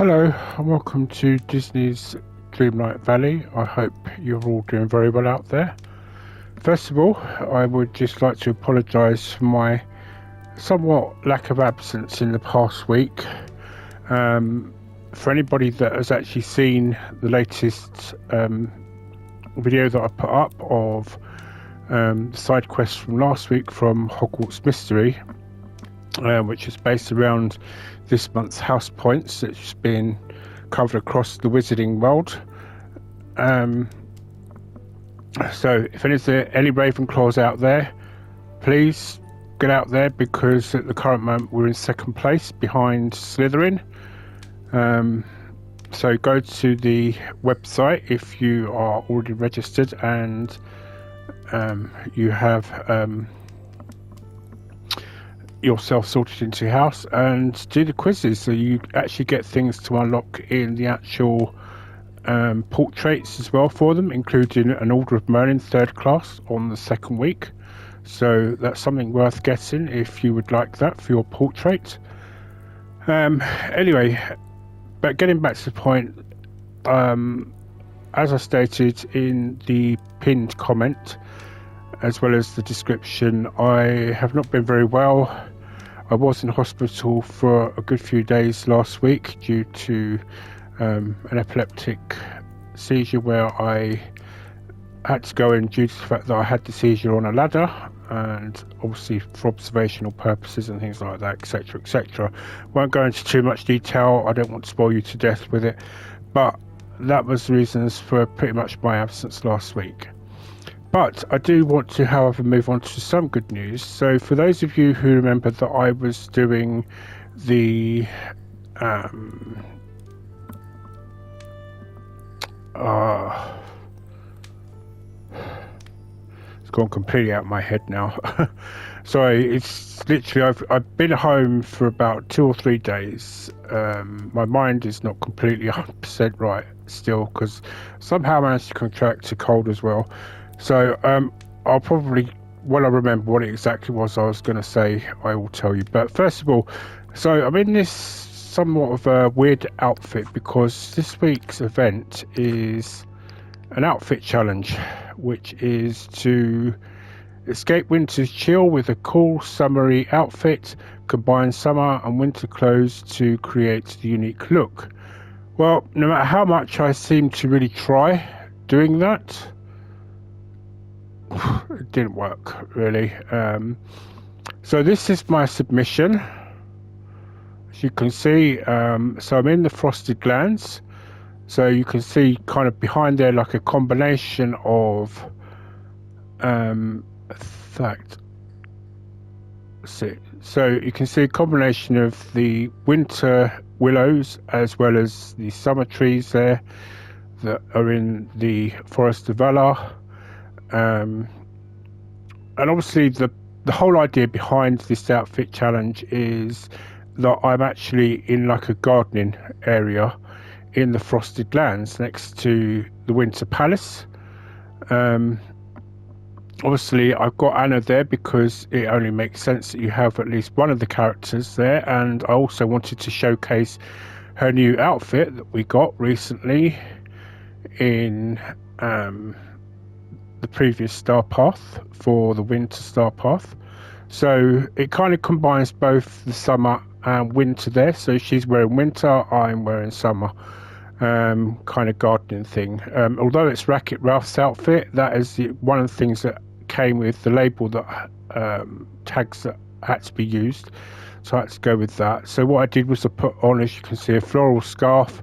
Hello and welcome to Disney's Dreamlight Valley. I hope you're all doing very well out there. First of all, I would just like to apologise for my somewhat lack of absence in the past week. For anybody that has actually seen the latest video that I put up of the side quest from last week from Hogwarts Mystery, which is based around this month's house points that's been covered across the wizarding world. So if there's any Ravenclaws out there, please get out there, because at the current moment we're in second place behind Slytherin. So go to the website if you are already registered and you have yourself sorted into your house, and do the quizzes so you actually get things to unlock in the actual portraits as well for them, including an Order of Merlin 3rd class on the second week. So that's something worth getting if you would like that for your portrait. Anyway, but getting back to the point, as I stated in the pinned comment as well as the description, I have not been very well. I was in hospital for a good few days last week due to an epileptic seizure where I had to go in due to the fact that I had the seizure on a ladder, and obviously for observational purposes and things like that, etc, etc. Won't go into too much detail, I don't want to spoil you to death with it, but that was the reasons for pretty much my absence last week. But I do want to, however, move on to some good news. So for those of you who remember that I was doing the it's gone completely out of my head now. Sorry, it's literally I've been home for about 2 or 3 days. My mind is not completely 100% right still, because somehow I managed to contract a cold as well. So I'll probably, when I remember what it exactly was I was going to say, I will tell you. But first of all, so I'm in this somewhat of a weird outfit because this week's event is an outfit challenge, which is to escape winter's chill with a cool summery outfit, combine summer and winter clothes to create the unique look. Well, no matter how much I seem to really try doing that, it didn't work really. So this is my submission, as you can see. So I'm in the Frosted Glands, so you can see kind of behind there like a combination of so you can see a combination of the winter willows as well as the summer trees there that are in the Forest of Valar. And obviously the whole idea behind this outfit challenge is that I'm actually in like a gardening area in the Frosted Lands next to the Winter Palace. Obviously I've got Anna there because it only makes sense that you have at least one of the characters there, and I also wanted to showcase her new outfit that we got recently in the previous Star Path for the Winter Star Path. So it kind of combines both the summer and winter there. So she's wearing winter, I'm wearing summer, kind of gardening thing. Although it's Wreck-It Ralph's outfit, that is one of the things that came with the label that tags that had to be used. So I had to go with that. So what I did was I put on, as you can see, a floral scarf.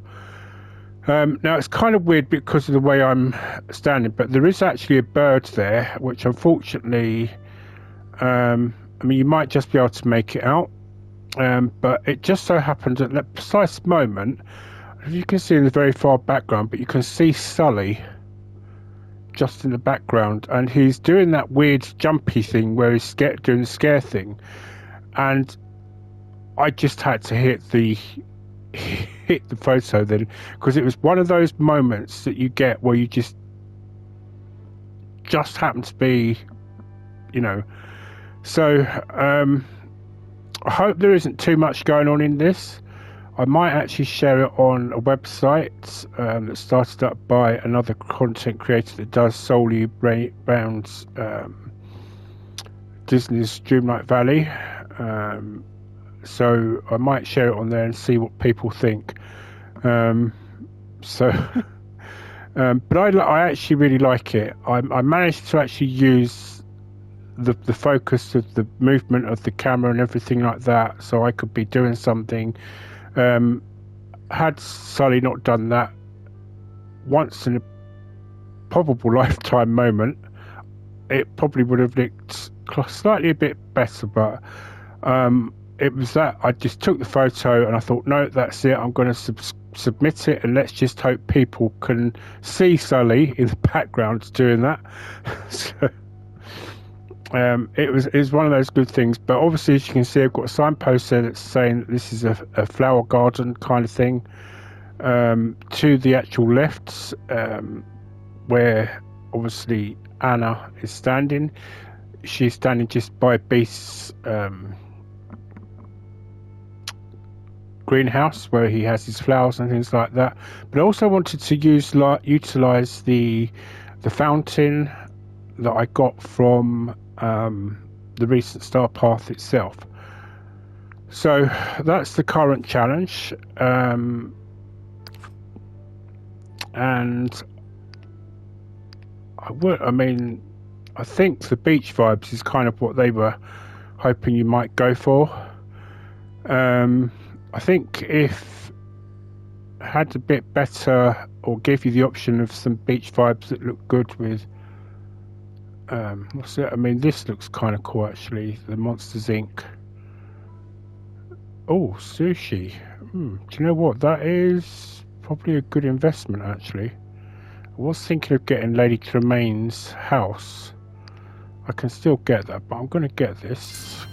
Now it's kind of weird because of the way I'm standing, but there is actually a bird there, which unfortunately, I mean, you might just be able to make it out, but it just so happened at that precise moment, you can see in the very far background, but you can see Sully just in the background, and he's doing that weird jumpy thing where he's doing the scare thing, and I just had to hit the photo then, because it was one of those moments that you get where you just happen to be, you know. So I hope there isn't too much going on in this. I might actually share it on a website that's started up by another content creator that does solely around Disney's Dreamlight Valley. So I might share it on there and see what people think. But I actually really like it. I managed to actually use the focus of the movement of the camera and everything like that, so I could be doing something. Had Sully not done that, once in a probable lifetime moment, it probably would have looked slightly a bit better, but it was that I just took the photo and I thought, no, that's it, I'm going to submit it, and let's just hope people can see Sully in the background doing that. So it was one of those good things. But obviously, as you can see, I've got a signpost there that's saying that this is a flower garden kind of thing. To the actual left, where obviously Anna is standing, she's standing just by Beast's greenhouse where he has his flowers and things like that. But I also wanted to utilize the fountain that I got from the recent Star Path itself. So that's the current challenge, and I think the beach vibes is kind of what they were hoping you might go for. I think if I had a bit better, or gave you the option of some beach vibes that look good with what's it? I mean, this looks kind of cool actually, the Monsters Inc. Oh, sushi. Do you know what? That is probably a good investment actually. I was thinking of getting Lady Tremaine's house. I can still get that, but I'm going to get this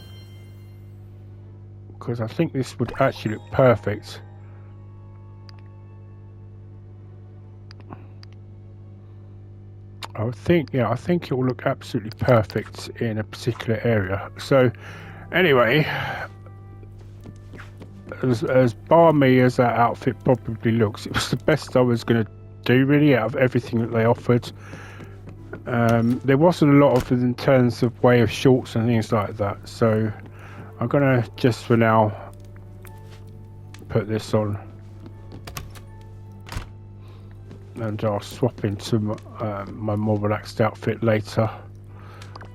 because I think this would actually look perfect. I think it will look absolutely perfect in a particular area. So anyway, as balmy as that outfit probably looks, it was the best I was going to do really out of everything that they offered. There wasn't a lot of it in terms of way of shorts and things like that, so I'm going to just for now put this on, and I'll swap into my more relaxed outfit later.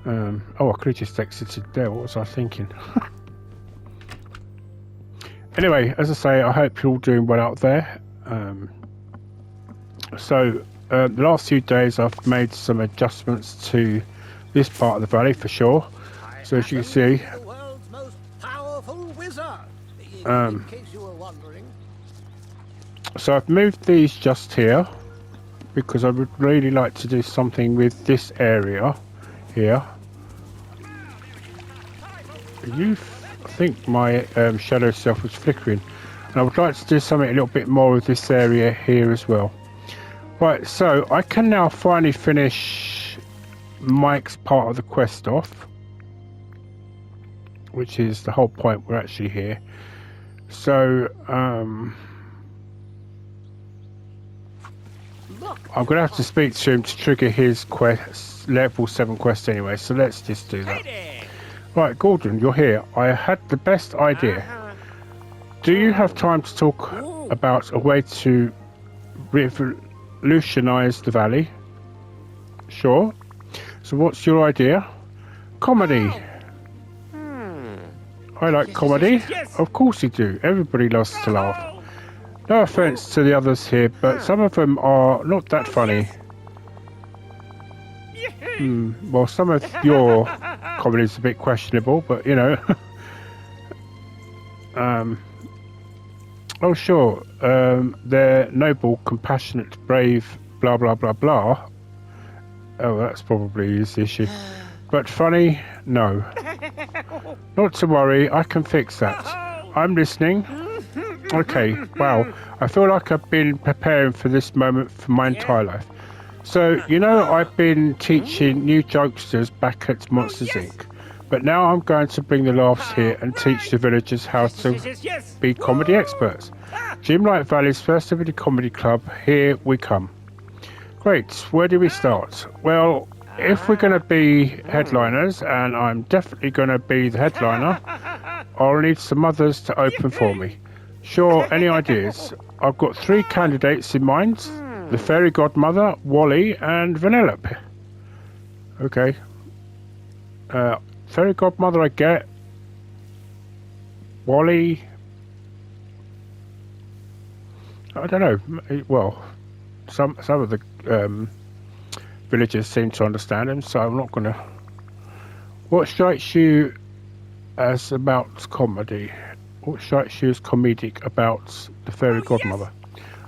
Oh, I could have just exited there. What was I thinking? Anyway, as I say, I hope you're all doing well out there. So the last few days I've made some adjustments to this part of the valley for sure. So as you can see, the world's most powerful wizard, in case you were wondering. So I've moved these just here because I would really like to do something with this area here. I think my shadow self was flickering, and I would like to do something a little bit more with this area here as well. Right, so I can now finally finish Mike's part of the quest off, which is the whole point we're actually here. So I'm going to have to speak to him to trigger his quest, level 7 quest anyway, so let's just do that. Right, Gordon, you're here. I had the best idea. Do you have time to talk about a way to revolutionize the valley? Sure. So what's your idea? Comedy. I like comedy. Of course you do. Everybody loves to laugh. No offense to the others here, but some of them are not that funny. Well, some of your comedy is a bit questionable, but you know. Oh sure, they're noble, compassionate, brave, blah blah blah blah. Oh, that's probably his issue. But funny? No. Not to worry, I can fix that. I'm listening. Okay, wow. I feel like I've been preparing for this moment for my entire life. So, you know, I've been teaching new jokesters back at Monsters Inc. But now I'm going to bring the laughs here and teach the villagers how to be comedy experts. Dreamlight Valley's first ever comedy club. Here we come. Great. Where do we start? Well, if we're going to be headliners, and I'm definitely going to be the headliner, I'll need some others to open for me. Sure, any ideas? I've got 3 candidates in mind. The Fairy Godmother, Wally, and Vanellope. Okay. Fairy Godmother I get. Wally... I don't know. Well, some of the villagers seem to understand him, so I'm not going to... What strikes you as about comedy? What strikes you as comedic about the Fairy Godmother?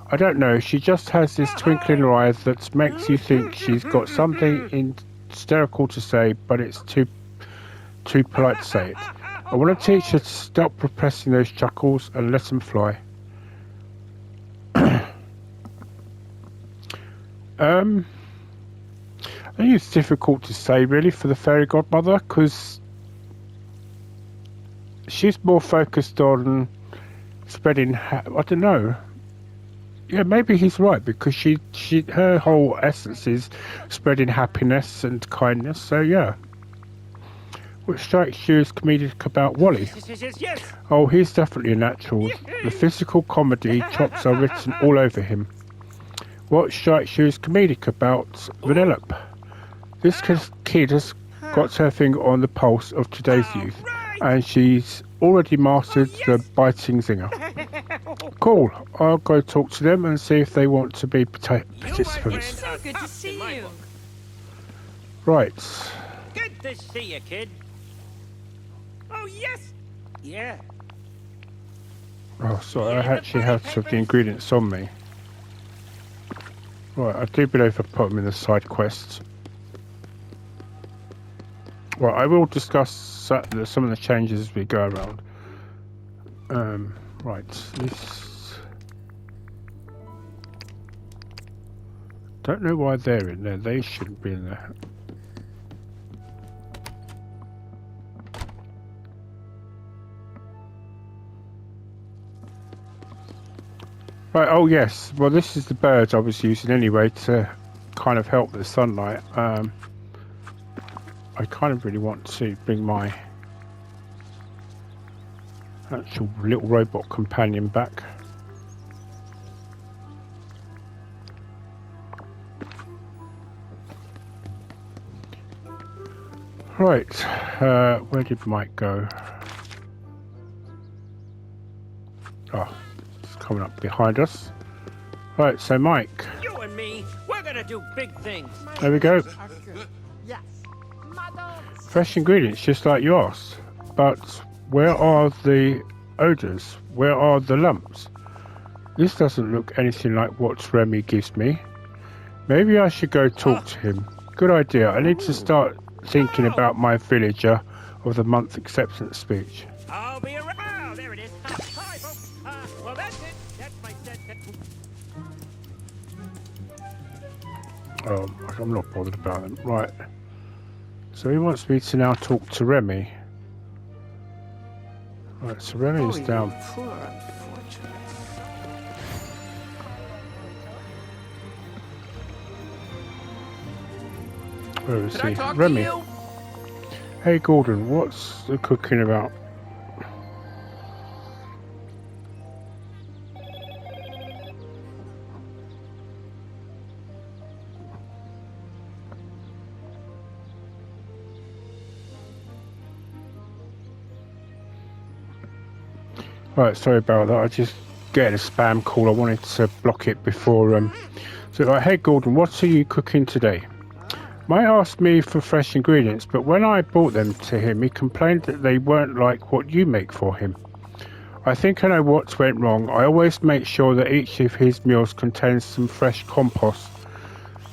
I don't know. She just has this twinkle in her eye that makes you think she's got something hysterical to say, but it's too polite to say it. I want to teach her to stop repressing those chuckles and let them fly. I think it's difficult to say really for the Fairy Godmother because she's more focused on spreading. I don't know. Yeah, maybe he's right because her whole essence is spreading happiness and kindness. So yeah. What strikes you as comedic about Wally? Yes. Oh, he's definitely a natural. The physical comedy chops are written all over him. What strikes you as comedic about Vanellope? This kid has got her finger on the pulse of today's youth, and she's already mastered the biting zinger. Cool. I'll go talk to them and see if they want to be participants. So good to see you. Right. Good to see you, kid. Oh, yes. Yeah. Oh, sorry, I actually have some of the ingredients on me. Right, I do believe I put them in the side quests. Well, I will discuss some of the changes as we go around. Right, this... Don't know why they're in there. They shouldn't be in there. Right, oh yes. Well, this is the bird I was using anyway to kind of help the sunlight. I kind of really want to bring my actual little robot companion back. Right, where did Mike go? Oh, it's coming up behind us. Right, so Mike. You and me, we're gonna do big things. There we go. Yes. Fresh ingredients, just like you asked. But where are the odours? Where are the lumps? This doesn't look anything like what Remy gives me. Maybe I should go talk to him. Good idea. I need to start thinking about my villager of the month acceptance speech. I'll be around. Oh, there it is. Hi, folks. Well, that's it. That's my set. Oh, I'm not bothered about them. Right. So he wants me to now talk to Remy. Right, so Remy is down. Poor unfortunate. Where is Can I he? talk Remy. to you? Hey Gordon, what's the cooking about? Right, sorry about that. I just getting a spam call. I wanted to block it before. So, like, hey Gordon, what are you cooking today? Mike asked me for fresh ingredients, but when I brought them to him, he complained that they weren't like what you make for him. I think I know what went wrong. I always make sure that each of his meals contains some fresh compost.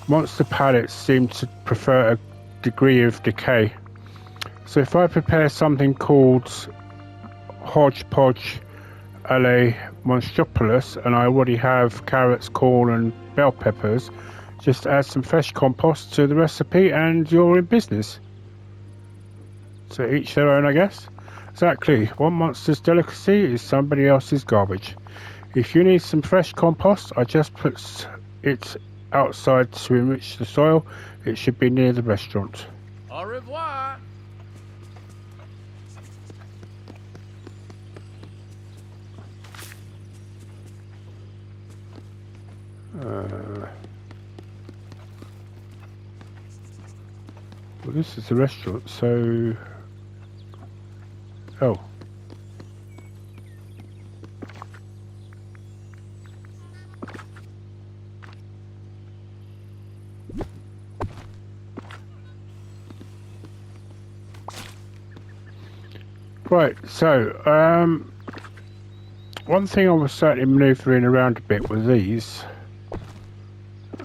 Monster palates seem to prefer a degree of decay. So if I prepare something called hodgepodge a la monstropoulos, and I already have carrots, corn and bell peppers, just add some fresh compost to the recipe and you're in business. So each their own, I guess. Exactly. One monster's delicacy is somebody else's garbage. If you need some fresh compost, I just put it outside to enrich the soil. It should be near the restaurant. Au revoir. Well, this is the restaurant, so... Oh. Right, so, one thing I was certainly manoeuvring around a bit with these.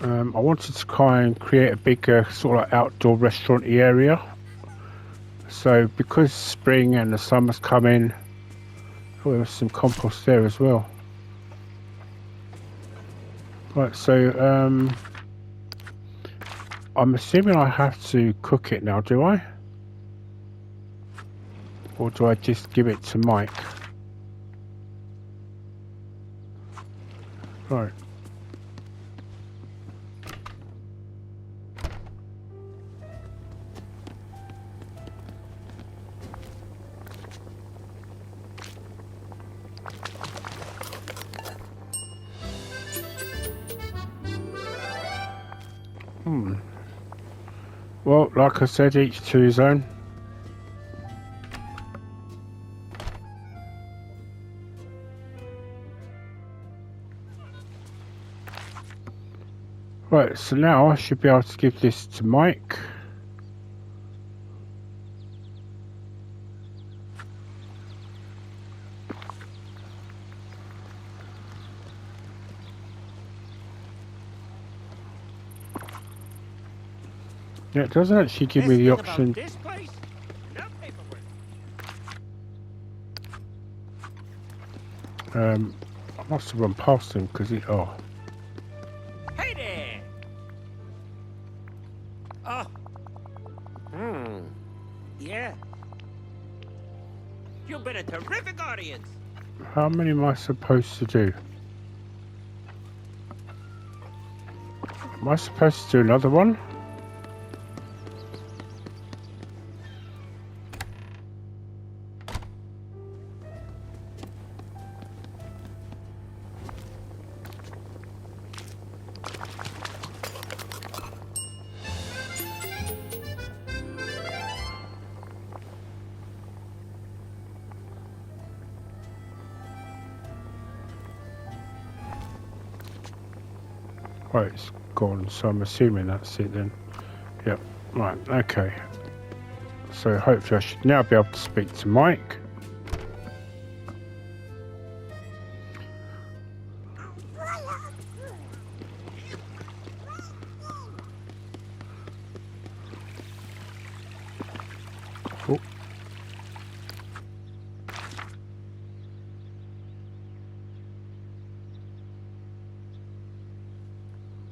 I wanted to try and create a bigger sort of outdoor restaurant-y area. So because spring and the summer's coming, oh, there's some compost there as well. Right, so I'm assuming I have to cook it now, do I? Or do I just give it to Mike? Right. Well, like I said, each to his own. Right, so now I should be able to give this to Mike. Yeah, it doesn't actually give me the option. This place? No paperwork. I must have run past him because he. Oh. Hey there. Oh. Yeah. You've been a terrific audience. How many am I supposed to do? Am I supposed to do another one? Right, it's gone, so I'm assuming that's it then. Yep, right, okay. So hopefully I should now be able to speak to Mike. Oh.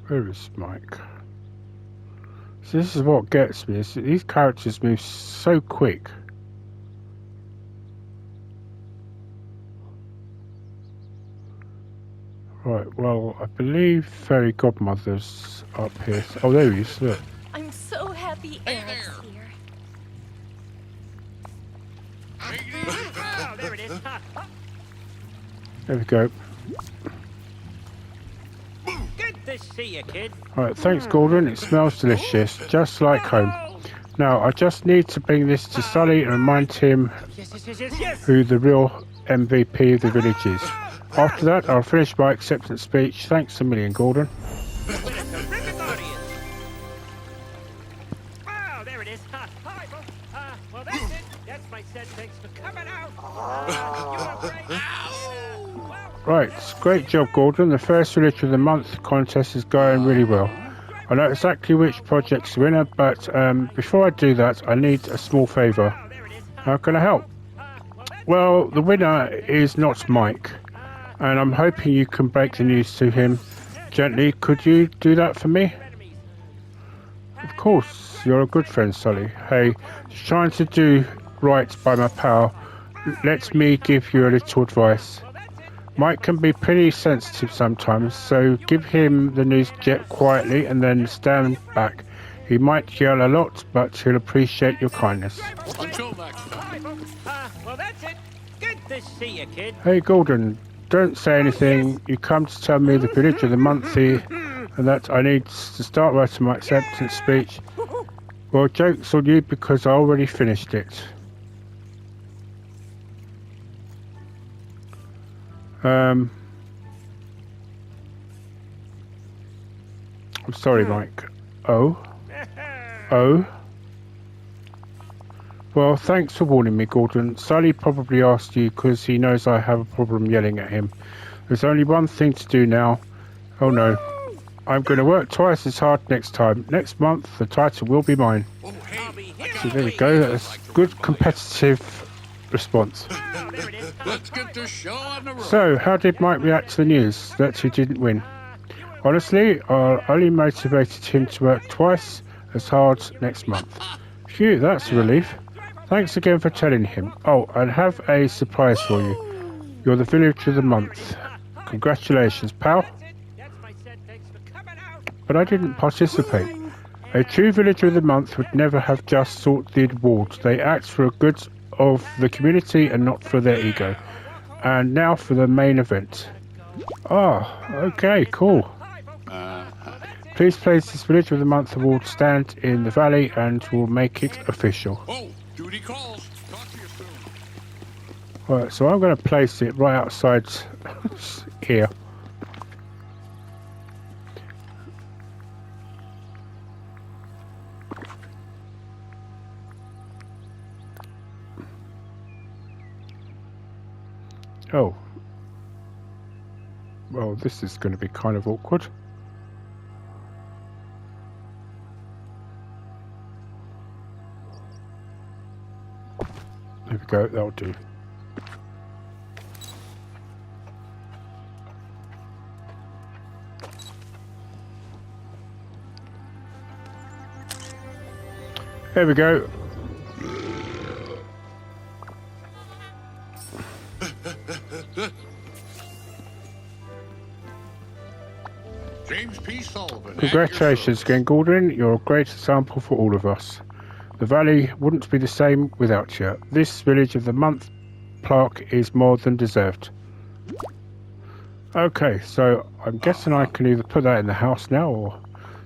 Where is Mike? So this is what gets me, is that these characters move so quick. Right, well, I believe Fairy Godmother's up here. Oh, there he is, look. I'm so happy Eric's here. Oh, there it is. There we go. Good to see you, kid. Right, thanks Gordon, it smells delicious, just like home. Now, I just need to bring this to Sully and remind him Yes. who the real MVP of the village is. After that, I'll finish my acceptance speech. Thanks a million, Gordon. With a terrific audience. Oh, there it is. Hi, folks. Well, that's it. That's my set. Thanks for coming out. You were great. Right, great job, Gordon. The first village of the month contest is going really well. I know exactly which project's the winner, but before I do that, I need a small favour. How can I help? Well, the winner is not Mike, and I'm hoping you can break the news to him gently. Could you do that for me? Of course, you're a good friend, Sully. Hey, just trying to do right by my pal. Let me give you a little advice. Mike can be pretty sensitive sometimes, so give him the news jet quietly and then stand back. He might yell a lot, but he'll appreciate your kindness. Until next time. Well, that's it. Good to see you, kid. Hey Gordon, don't say anything. You come to tell me the village of the month here and that I need to start writing my acceptance speech. Well, joke's on you because I already finished it. I'm sorry, Mike. Oh? Well, thanks for warning me, Gordon. Sully probably asked you because he knows I have a problem yelling at him. There's only one thing to do now. Oh no. I'm going to work twice as hard next time. Next month, the title will be mine. Oh, hey, So there we go. That's good competitive response. let's get this show on the road. So, how did Mike react to the news that he didn't win? Honestly, I only motivated him to work twice as hard next month. Phew, that's a relief. Thanks again for telling him. Oh, I have a surprise for you. You're the village of the month. Congratulations, pal. But I didn't participate. A true villager of the month would never have just sought the award. They act for the good of the community and not for their ego. And now for the main event. Ah, okay, cool. Please place this Villager of the Month award stand in the valley and we'll make it official. Oh, duty calls. Talk to you soon. Right, so I'm going to place it right outside here. Oh. Well, this is going to be kind of awkward. There we go, that'll do. There we go. James P. Sullivan. Congratulations again, Gordon. You're a great example for all of us. The valley wouldn't be the same without you. This Village of the Month plaque is more than deserved. Okay, so I'm guessing I can either put that in the house now or...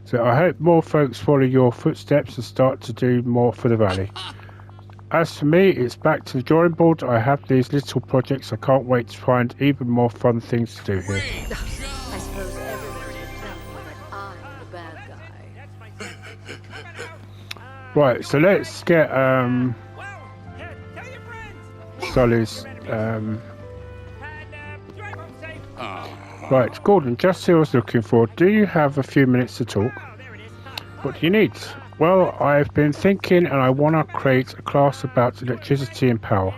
So I hope more folks follow your footsteps and start to do more for the valley. As for me, it's back to the drawing board. I have these little projects. I can't wait to find even more fun things to do here. I suppose everyone should know that I'm the bad guy. Right, so let's get Sully's right, Gordon, just who I was looking for. Do you have a few minutes to talk? What do you need? Well, I've been thinking and I want to create a class about electricity and power.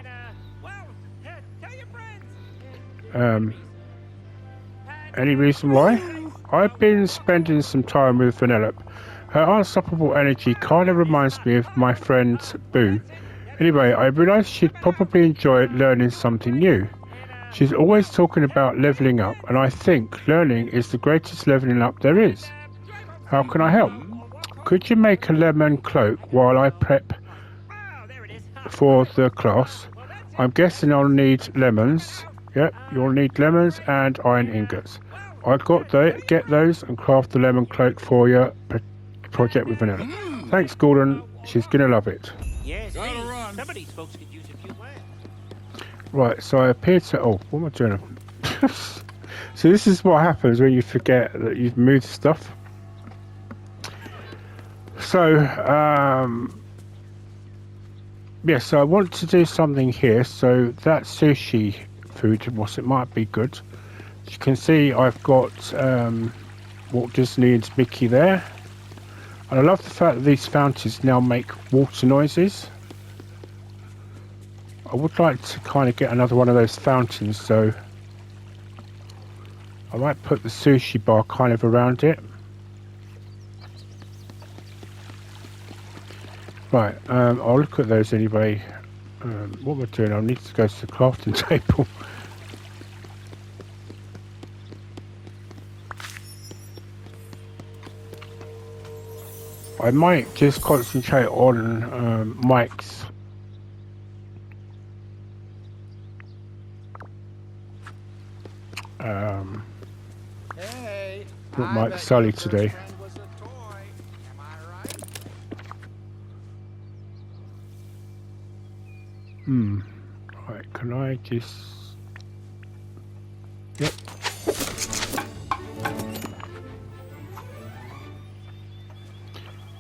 Any reason why? I've been spending some time with Vanellope. Her unstoppable energy kind of reminds me of my friend Boo. Anyway, I realised she'd probably enjoy learning something new. She's always talking about levelling up, and I think learning is the greatest levelling up there is. How can I help? Could you make a lemon cloak while I prep for the class? I'm guessing I'll need lemons. Yep, you'll need lemons and iron ingots. I get those and craft the lemon cloak for your project with Vanilla. Thanks, Gordon. She's gonna love it. Yes, Gotta run. some of these folks could use a few laughs. Right, so I appear to... Oh, what am I doing? So this is what happens when you forget that you've moved stuff. So, yeah, so I want to do something here. So that sushi food, it might be good. As you can see, I've got Walt Disney and Mickey there. And I love the fact that these fountains now make water noises. I would like to kind of get another one of those fountains, so I might put the sushi bar kind of around it. Right, I'll look at those anyway. What we're doing, I'll need to go to the crafting table. I might just concentrate on Mike's. Hey, Not I Mike bet Sully your first today. friend was a toy. Am I right? Right, can I just... Yep.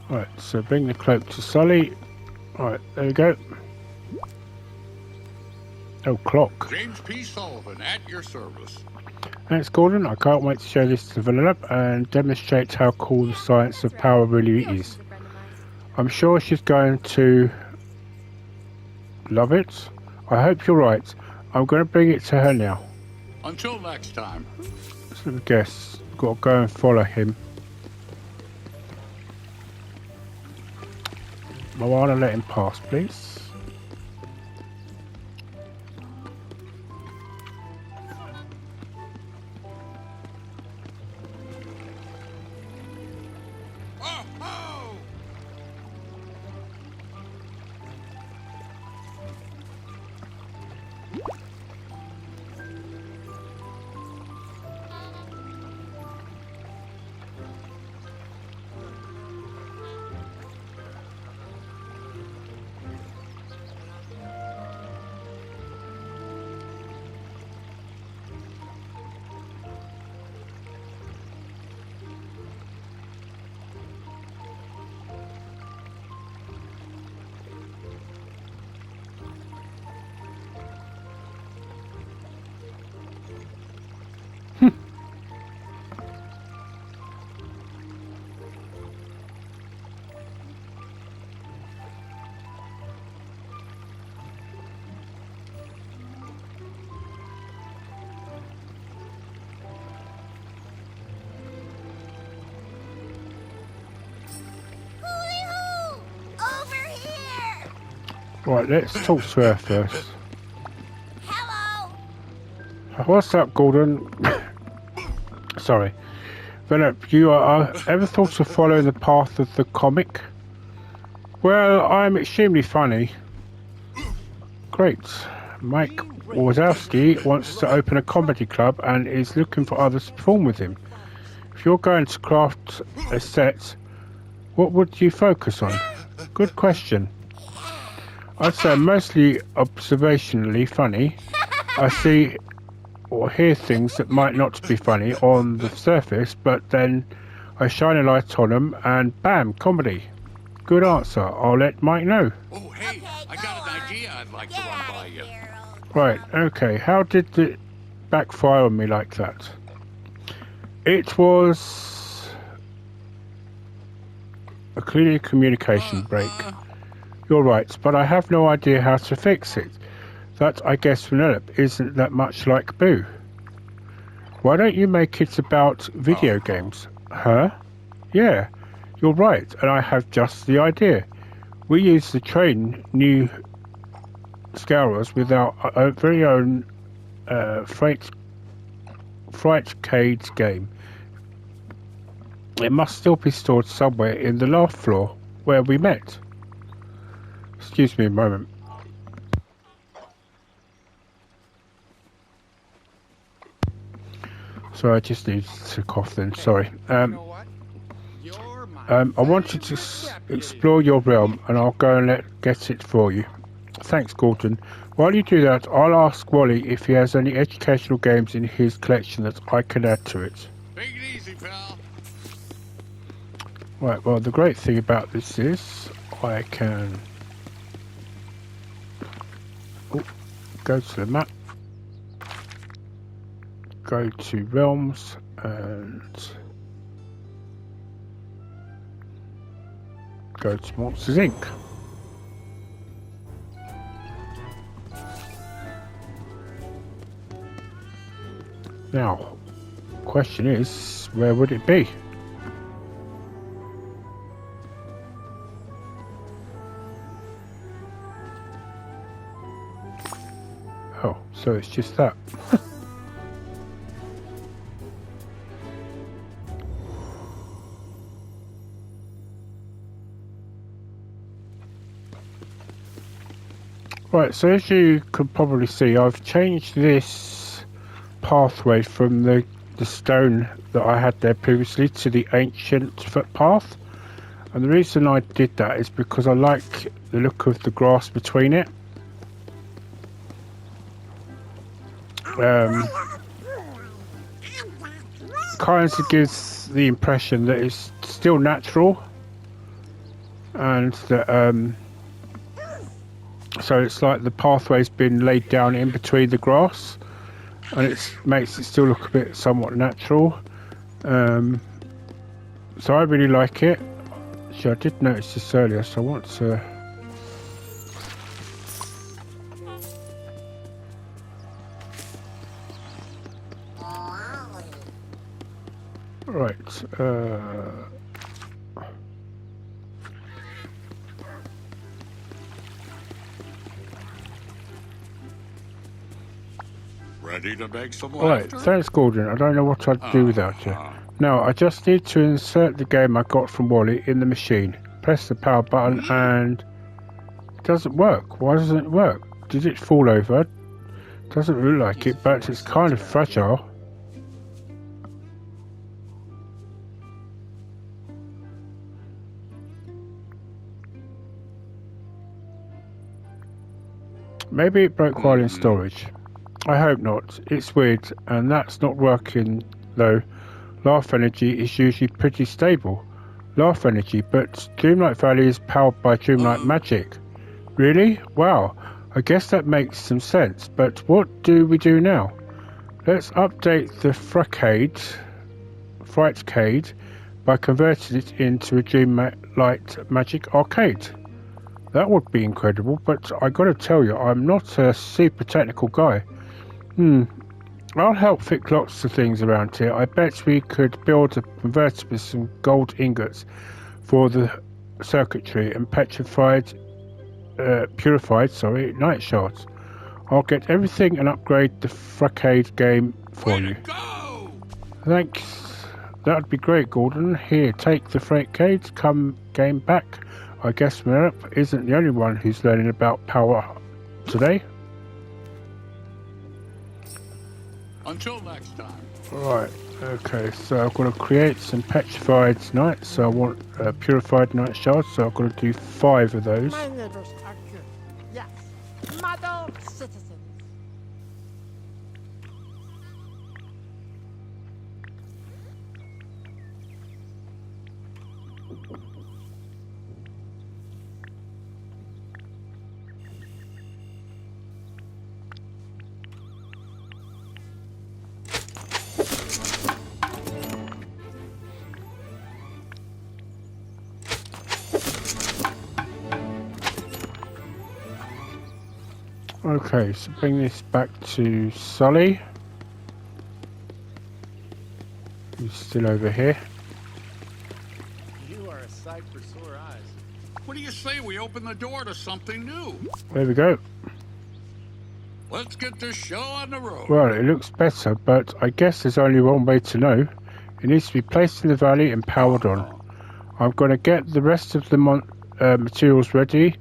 Right, so bring the cloak to Sully. Right, there we go. Oh, clock. James P. Sullivan at your service. Thanks, Gordon. I can't wait to show this to Vanellope and demonstrate how cool the science of power really is. I'm sure she's going to love it. I hope you're right. I'm going to bring it to her now. Until next time. Let's have a guess. Got to go and follow him. I want to let him pass, please. Oh, oh! Right, let's talk to her first. Hello. What's up, Gordon? Sorry. Vanellope, you ever thought of following the path of the comic? Well, I'm extremely funny. Great. Mike Wazowski wants to open a comedy club and is looking for others to perform with him. If you're going to craft a set, what would you focus on? Good question. I'd say mostly observationally funny. I see or hear things that might not be funny on the surface, but then I shine a light on them and bam, comedy. Good answer. I'll let Mike know. Oh, hey, I got an idea I'd like to run by you. Right, okay. How did it backfire on me like that? It was a clear communication break. You're right, but I have no idea how to fix it. That, I guess, Vanellope isn't that much like Boo. Why don't you make it about video games? Huh? Yeah, you're right, and I have just the idea. We use the train new scourers with our very own Frightcade game. It must still be stored somewhere in the loft floor where we met. Excuse me a moment. So I just need to cough then, sorry. You know what? You're my I wanted to explore your realm and I'll go and get it for you. Thanks, Gordon. While you do that, I'll ask Wally if he has any educational games in his collection that I can add to it. Take it easy, pal. Right, well, the great thing about this is I can go to the map, go to realms, and go to Monsters Inc. Now, question is, where would it be? Oh, so it's just that. Right, so as you could probably see, I've changed this pathway from the stone that I had there previously to the ancient footpath. And the reason I did that is because I like the look of the grass between it. Kind of gives the impression that it's still natural, and that so it's like the pathway's been laid down in between the grass, and it makes it still look a bit somewhat natural. So I really like it. Actually, I did notice this earlier, so I want to. Right. Ready to make some Right, laughter? thanks, Gordon. I don't know what I'd do without you. Now, I just need to insert the game I got from Wally in the machine. Press the power button and it doesn't work. Why doesn't it work? Did it fall over? Doesn't look like it, but it's kind of fragile. Maybe it broke while in storage. I hope not. It's weird, and that's not working though. Laugh energy is usually pretty stable. Laugh energy, but Dreamlight Valley is powered by Dreamlight magic. Really? Wow. I guess that makes some sense, but what do we do now? Let's update the Frightcade by converting it into a Dreamlight magic arcade. That would be incredible, but I gotta tell you, I'm not a super technical guy. I'll help fix lots of things around here. I bet we could build a converter with some gold ingots for the circuitry and purified night shards. I'll get everything and upgrade the Fracade game for you. Go! Thanks. That'd be great, Gordon. Here, take the Fracade. Come game back. I guess Merip isn't the only one who's learning about power today. Until next time. Right, okay, so I've got to create some petrified nights, so I want purified night shards, so I've got to do 5 of those. My neighbors are good. Yes. Model citizens. Okay, so bring this back to Sully. He's still over here. You are a sight for sore eyes. What do you say we open the door to something new? There we go. Let's get this show on the road. Well, it looks better, but I guess there's only one way to know. It needs to be placed in the valley and powered on. I'm going to get the rest of the materials ready.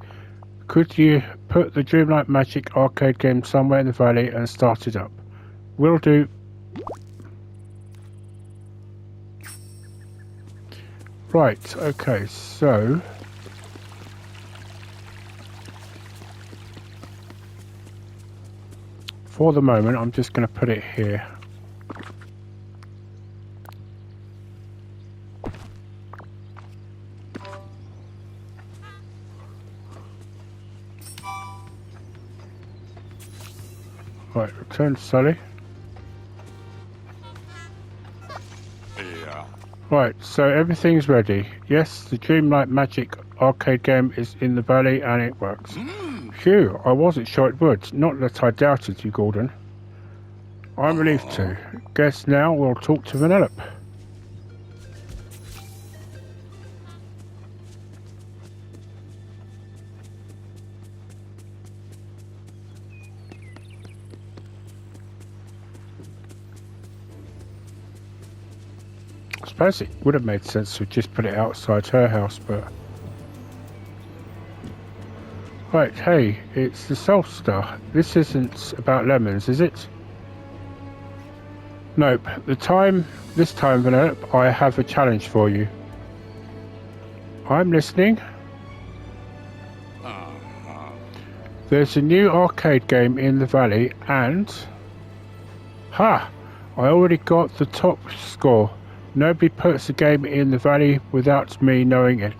Could you put the Dreamlight Magic arcade game somewhere in the valley and start it up? Will do. Right, okay, so for the moment I'm just going to put it here. Right, return to Sully. Yeah. Right, so everything's ready. Yes, the Dreamlight Magic arcade game is in the valley and it works. Phew, I wasn't sure it would. Not that I doubted you, Gordon. I'm relieved too. Guess now we'll talk to Vanellope. I suppose it would have made sense to just put it outside her house, but Right, hey, it's the Salt Star. This isn't about lemons, is it? Nope. This time, Vanellope, I have a challenge for you. I'm listening. There's a new arcade game in the valley and... Ha! I already got the top score. Nobody puts a game in the valley without me knowing it.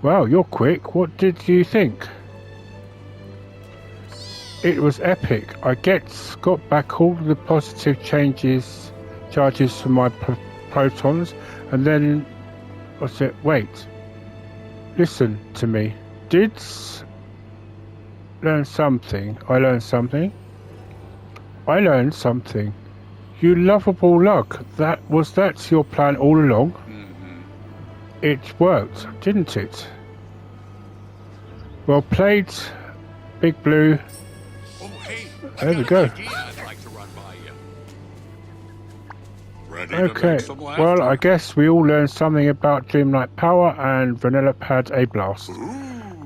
Wow, you're quick. What did you think? It was epic. I got back all the positive charges from my protons, and then... What's it? Wait. Listen to me. I learned something. You lovable lug. That's your plan all along? It worked, didn't it? Well played, Big Blue. Oh, hey, There we go. I'd like to run by you. Ready to Okay, make some laughter? well I guess we all learned something about Dreamlight Power, and Vanellope had a blast.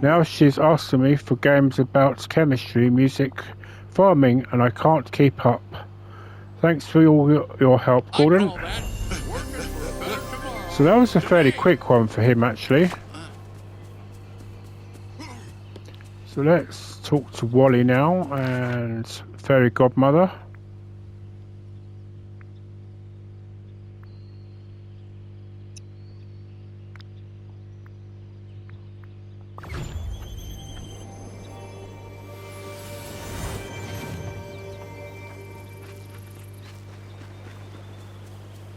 Now she's asking me for games about chemistry, music, farming, and I can't keep up. Thanks for all your help, Gordon. I call that working for a better tomorrow. So that was a fairly quick one for him, actually. So let's talk to Wally now and Fairy Godmother.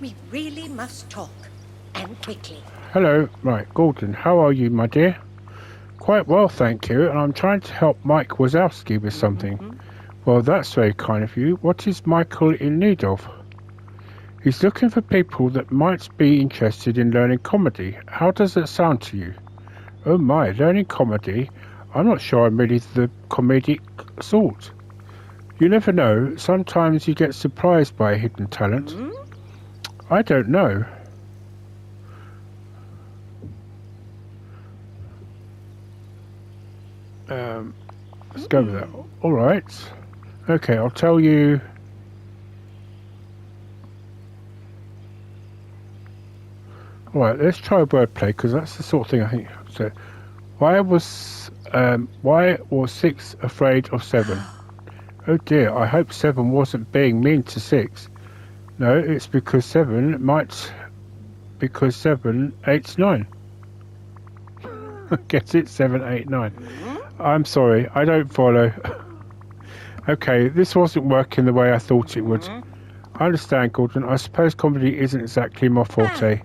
We really must talk, and quickly. Hello, right, Gordon, how are you, my dear? Quite well, thank you, and I'm trying to help Mike Wazowski with something. Well, that's very kind of you. What is Michael in need of? He's looking for people that might be interested in learning comedy. How does that sound to you? Oh my, learning comedy? I'm not sure I'm really the comedic sort. You never know, sometimes you get surprised by a hidden talent. I don't know. Let's go with that. Alright. Okay, I'll tell you. Alright, let's try wordplay, because that's the sort of thing I think. So, why was 6 afraid of 7? Oh dear, I hope 7 wasn't being mean to 6. No, it's because 7 8's 9. Get it? 7, 8, 9. I'm sorry, I don't follow. Okay, this wasn't working the way I thought it would. I understand, Gordon. I suppose comedy isn't exactly my forte.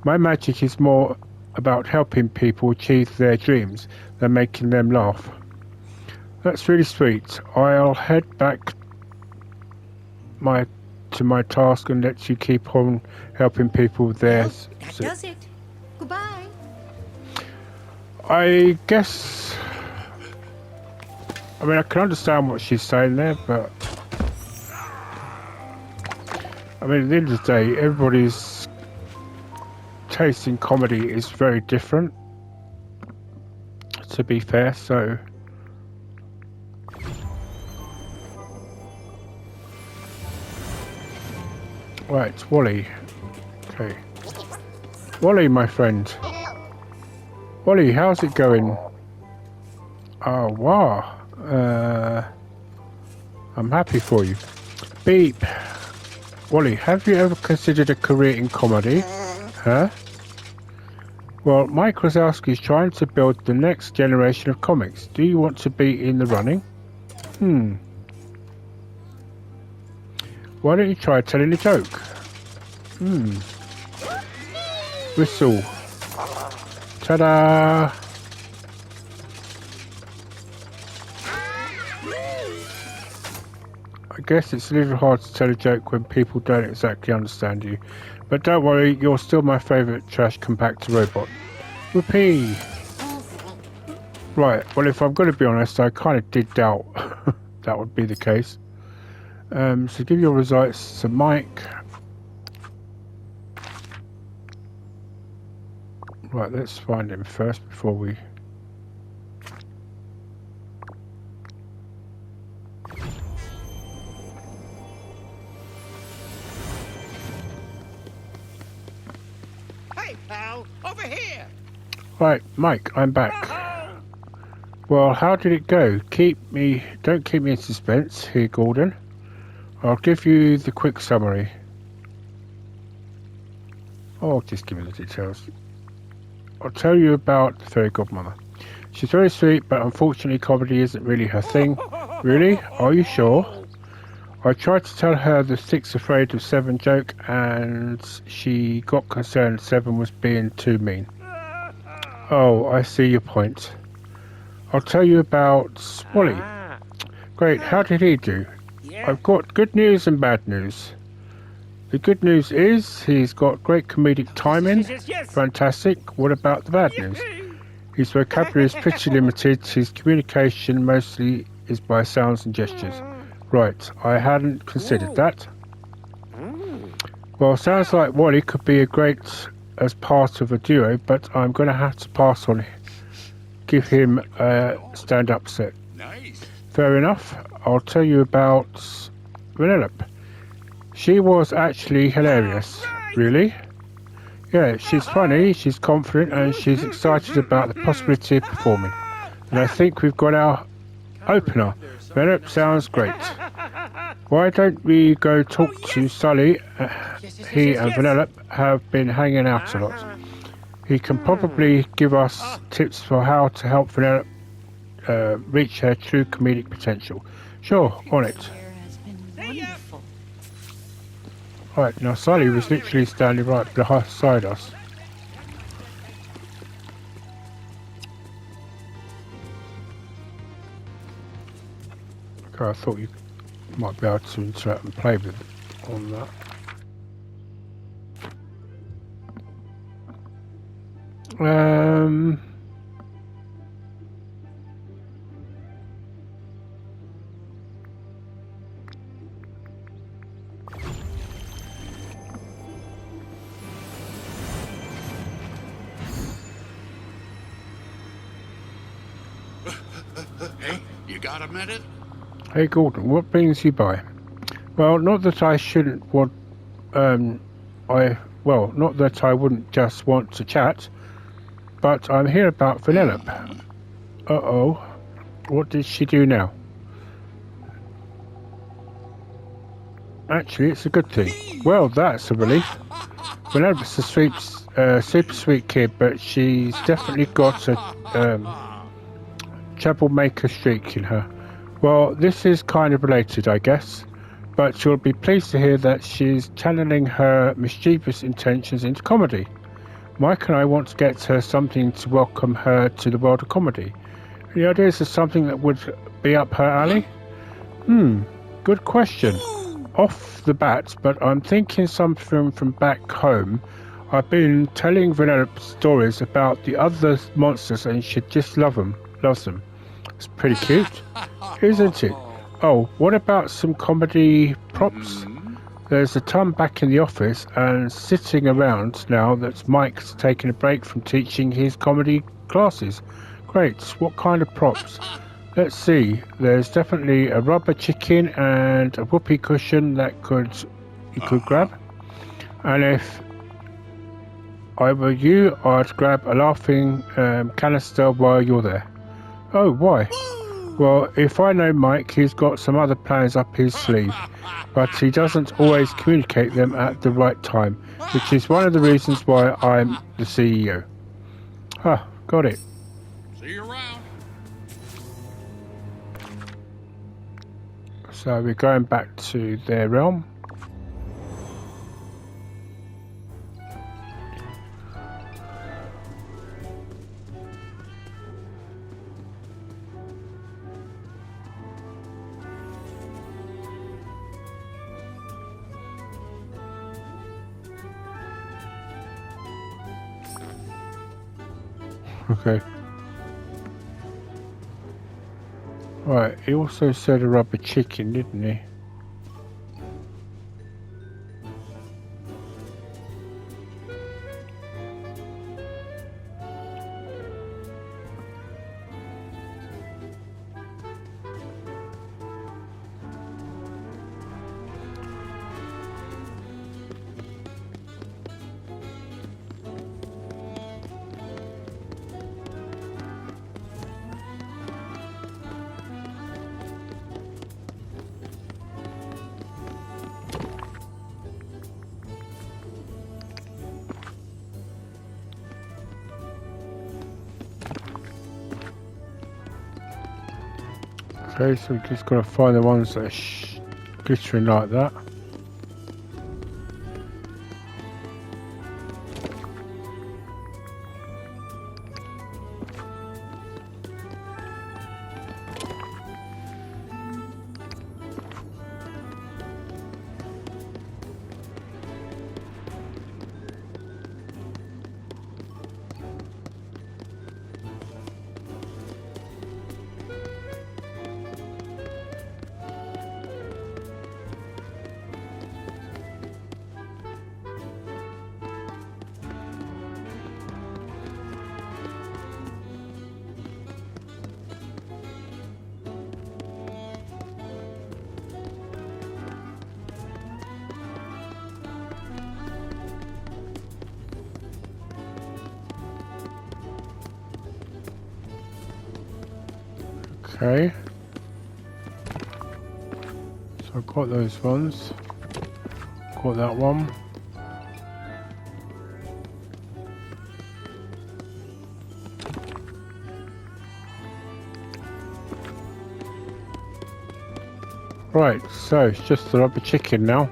My magic is more about helping people achieve their dreams than making them laugh. That's really sweet. I'll head back to my task and let you keep on helping people with theirs. That does it. Goodbye. I guess... I mean, I can understand what she's saying there, but... I mean, at the end of the day, everybody's taste in comedy is very different, to be fair, so... Right, Wally. Okay. Wally, my friend. Wally, how's it going? Oh, wow. I'm happy for you. Beep. Wally, have you ever considered a career in comedy? Huh? Well, Mike Wazowski is trying to build the next generation of comics. Do you want to be in the running? Why don't you try telling a joke? Whistle. Ta-da! I guess it's a little hard to tell a joke when people don't exactly understand you. But don't worry, you're still my favourite trash compactor robot. Whoopee! Right, well if I'm going to be honest, I kind of did doubt that would be the case. So give your results to Mike. Right, let's find him first before we... Hey, pal, over here. Right, Mike, I'm back. Well, how did it go? Don't keep me in suspense here, Gordon. I'll give you the quick summary. Oh, just give me the details. I'll tell you about the fairy godmother. She's very sweet, but unfortunately comedy isn't really her thing. Really? Are you sure? I tried to tell her the 6 afraid of 7 joke, and she got concerned 7 was being too mean. Oh, I see your point. I'll tell you about Wally. Great, how did he do? I've got good news and bad news. The good news is he's got great comedic timing. Fantastic. What about the bad news? His vocabulary is pretty limited. His communication mostly is by sounds and gestures. Right, I hadn't considered that. Well, sounds like Wally could be a great as part of a duo, but I'm going to have to pass on. Give him a stand-up set. Nice. Fair enough. I'll tell you about Vanellope. She was actually hilarious. Really? Yeah, she's funny, she's confident, and she's excited about the possibility of performing. And I think we've got our opener. Vanellope sounds great. Why don't we go talk to Sully? He and Vanellope have been hanging out a lot. He can probably give us tips for how to help Vanellope reach her true comedic potential. Sure, on it. Has been wonderful. Right, now Sully was literally standing right beside us. Okay, I thought you might be able to interact and play with it on that. Hey, you got a minute? Hey Gordon, what brings you by? Well, not that I shouldn't want, not that I wouldn't just want to chat, but I'm here about Vanellope. Uh-oh, what did she do now? Actually, it's a good thing. Well, that's a relief. Vanellope's a super sweet kid, but she's definitely got a troublemaker streak in her. Well, this is kind of related, I guess, but you'll be pleased to hear that she's channeling her mischievous intentions into comedy. Mike and I want to get her something to welcome her to the world of comedy. Any ideas of something that would be up her alley? Good question. Off the bat, but I'm thinking something from back home. I've been telling Vanellope stories about the other monsters and she just loves them. It's pretty cute, isn't it? Oh, what about some comedy props? There's a ton back in the office and sitting around now that Mike's taking a break from teaching his comedy classes. Great, what kind of props? Let's see, there's definitely a rubber chicken and a whoopee cushion that you could grab. And if I were you, I'd grab a laughing canister while you're there. Oh, why? Well, if I know Mike, he's got some other plans up his sleeve, but he doesn't always communicate them at the right time, which is one of the reasons why I'm the CEO. Ah, got it. See you around. So we're going back to their realm. Okay. Right, he also said a rubber chicken, didn't he? Okay, so we're just gonna find the ones that are glittering like that. Okay. So I've got those ones. Got that one. Right, so it's just the rubber chicken now.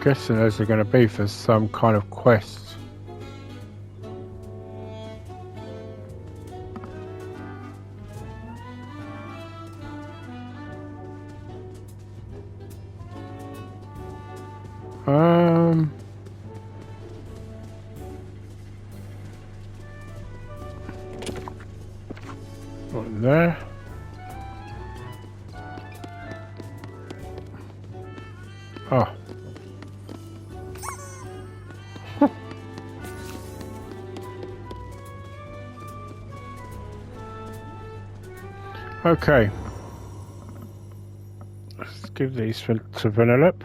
Guessing those are going to be for some kind of quest. Right there. Oh. Okay, let's give these to Vanellope.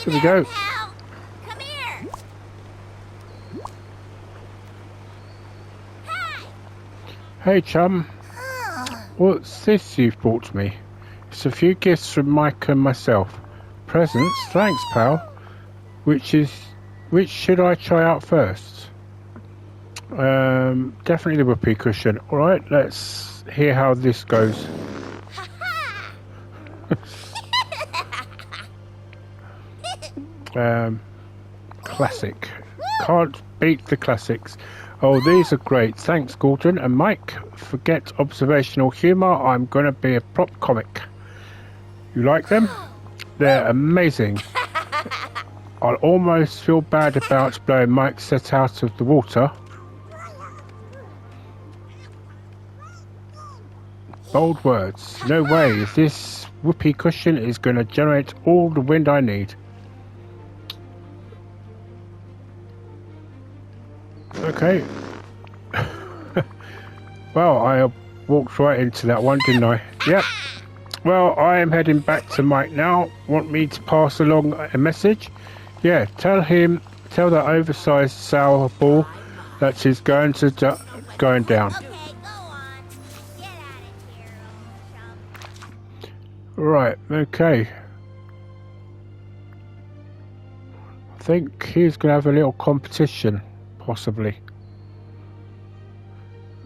Here we go. Pal. Come here. Hi. Hey chum, what's this you've brought me? It's a few gifts from Mike and myself. Presents? Thanks pal. Which should I try out first? Definitely the whoopee cushion. Alright, let's hear how this goes. Classic. Can't beat the classics. Oh, these are great. Thanks, Gordon and Mike. Forget observational humour. I'm gonna be a prop comic. You like them? They're amazing. I almost feel bad about blowing Mike's set out of the water. Bold words. No way. This whoopee cushion is gonna generate all the wind I need. Okay. Well, I walked right into that one, didn't I? Yep. Well, I am heading back to Mike now. Want me to pass along a message? Yeah, tell that oversized sour ball that he's going down. Okay, go on. Get out of here, old chum. Right, okay. I think he's going to have a little competition, possibly.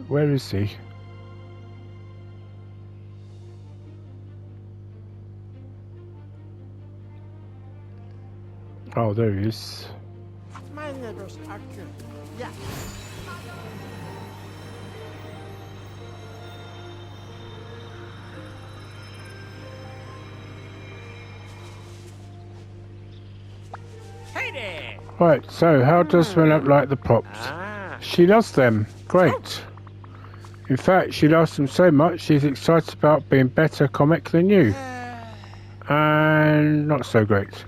Where is he? Oh, there he is. My neighbors are good. Yeah. Hey there. Right, so how does Vanellope like the props? She loves them. Great. In fact, she loves them so much she's excited about being better comic than you. And not so great.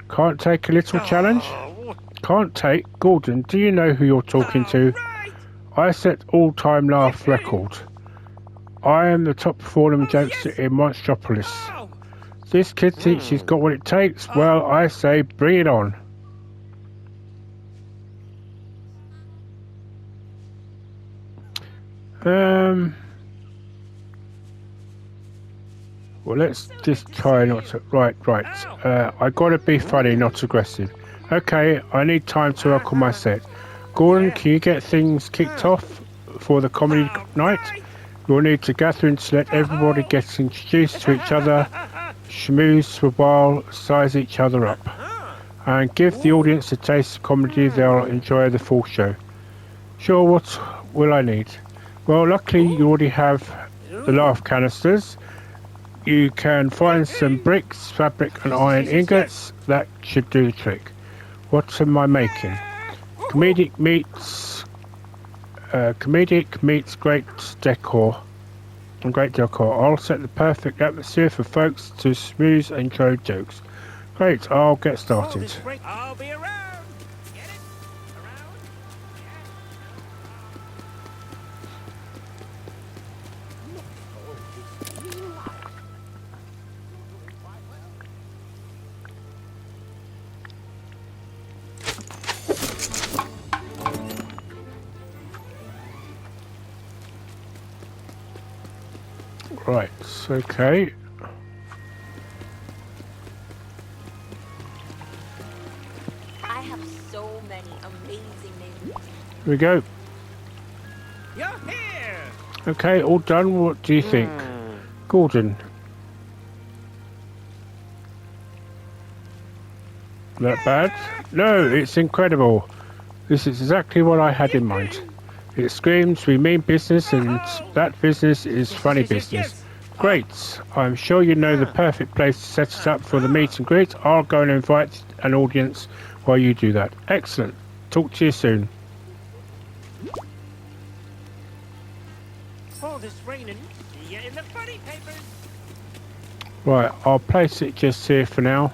Can't take a little challenge? Can't take? Gordon, do you know who you're talking to? I set all-time laugh record. I am the top performing jokester in Monstropolis. This kid thinks she's got what it takes. Well, I say bring it on. Well, let's just try not to... Right. I gotta be funny, not aggressive. Okay, I need time to work on my set. Gordon, can you get things kicked off for the comedy night? You'll need to gather and let everybody get introduced to each other, schmooze for a while, size each other up, and give the audience a taste of comedy. They'll enjoy the full show. Sure, what will I need? Well, luckily you already have the laugh canisters. You can find some bricks, fabric and iron ingots. That should do the trick. What am I making? Comedic meets great decor. I'll set the perfect atmosphere for folks to smooth and enjoy jokes. Great, I'll get started. I'll be around. Get it? Around? Right, okay. I have so many amazing names. Here we go. You're here. Okay, all done. What do you think? Gordon? Not bad? No, it's incredible. This is exactly what I had in mind. It screams we mean business, and that business is funny business. Great. I'm sure you know the perfect place to set it up for the meet and greet. I'll go and invite an audience while you do that. Excellent. Talk to you soon. Oh, this raining. See ya in the funny papers. Right, I'll place it just here for now.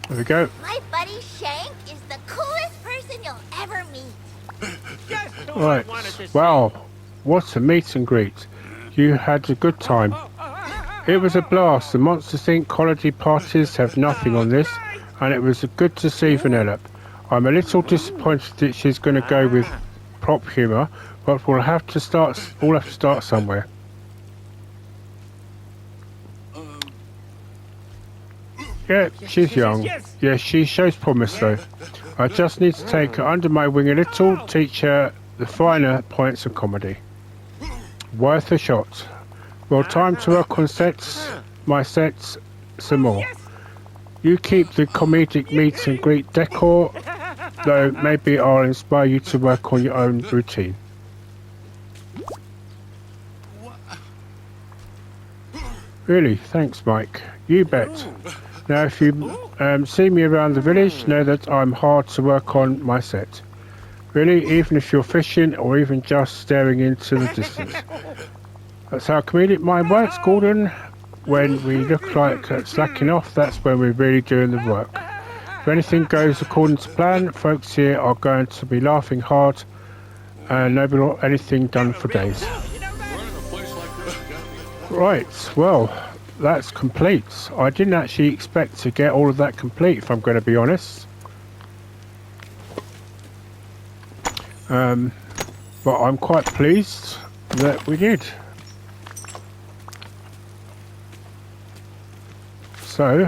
There we go. My buddy Shank is the coolest person you'll ever meet. Just who Right. I wanted to see. Wow, what a meet and greet. You had a good time. It was a blast. The Monsters Inc. holiday parties have nothing on this, and it was good to see Vanellope. I'm a little disappointed that she's going to go with prop humour, but we'll have to start somewhere. Yeah, she's young. Yeah, she shows promise though. I just need to take her under my wing a little, teach her the finer points of comedy. Worth a shot. Well, time to work on my sets some more. You keep the comedic meet and greet decor, though maybe I'll inspire you to work on your own routine. Really, thanks Mike. You bet. Now if you see me around the village, know that I'm hard to work on my set. Really, even if you're fishing or even just staring into the distance. That's how comedic mind works, Gordon. When we look like slacking off, that's when we're really doing the work. If anything goes according to plan, folks here are going to be laughing hard and nobody will want anything done for days. Right, well, that's complete. I didn't actually expect to get all of that complete, if I'm going to be honest. But I'm quite pleased that we did. So,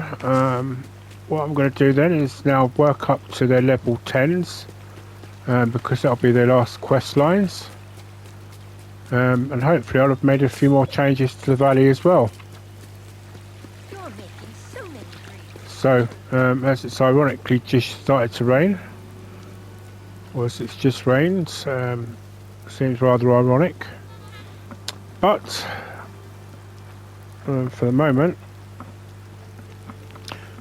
what I'm going to do then is now work up to their level 10s, because that'll be their last quest lines. And hopefully I'll have made a few more changes to the valley as well. You're making so many great So, as it's ironically just started to rain, or as it's just rained, seems rather ironic. But for the moment,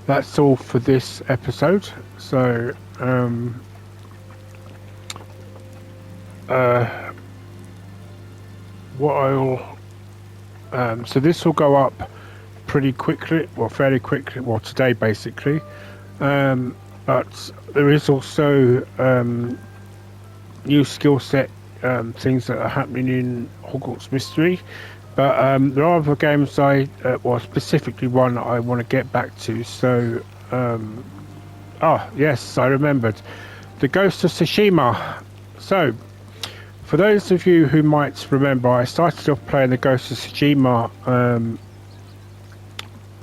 that's all for this episode. So, what I'll so this will go up pretty quickly, well, fairly quickly, well, today basically. But there is also new skill set things that are happening in Hogwarts Mystery. But there are other games well, specifically one that I want to get back to. So, yes, I remembered. The Ghost of Tsushima. So, for those of you who might remember, I started off playing the Ghost of Tsushima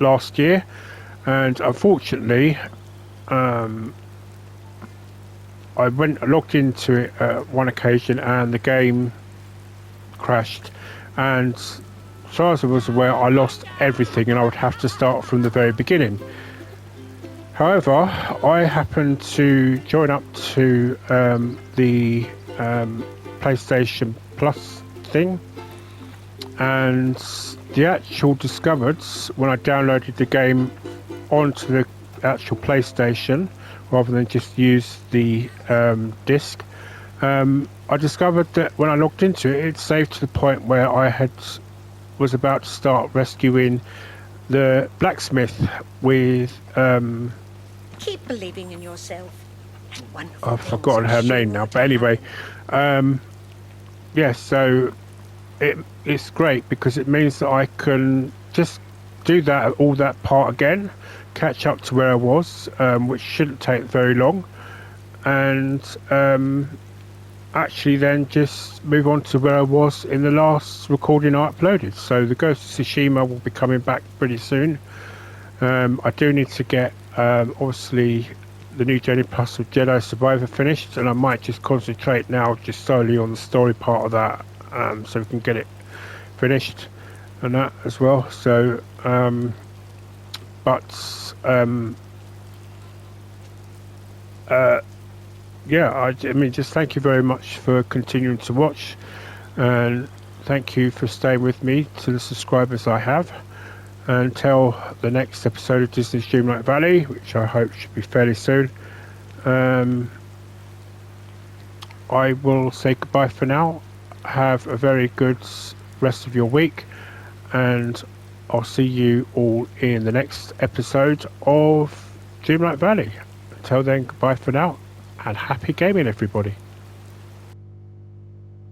last year, and unfortunately, I logged into it at one occasion, and the game crashed. And as far as I was aware, I lost everything, and I would have to start from the very beginning. However, I happened to join up to the PlayStation Plus thing, and the actual discovered when I downloaded the game onto the actual PlayStation rather than just use the disc, I discovered that when I logged into it, it saved to the point where I was about to start rescuing the blacksmith with Keep believing in yourself. And wonderful I've things forgotten her are sure name now, to but anyway, happen. yeah, so it's great because it means that I can just do all that part again, catch up to where I was, which shouldn't take very long, and actually then just move on to where I was in the last recording I uploaded. So the Ghost of Tsushima will be coming back pretty soon. I do need to get obviously the new Jedi Plus of Jedi Survivor finished, and I might just concentrate now just solely on the story part of that, so we can get it finished and that as well. So yeah, I mean, just thank you very much for continuing to watch, and thank you for staying with me, to the subscribers I have. Until the next episode of Disney's Dreamlight Valley, which I hope should be fairly soon, I will say goodbye for now. Have a very good rest of your week, and I'll see you all in the next episode of Dreamlight Valley. Until then, goodbye for now, and happy gaming, everybody.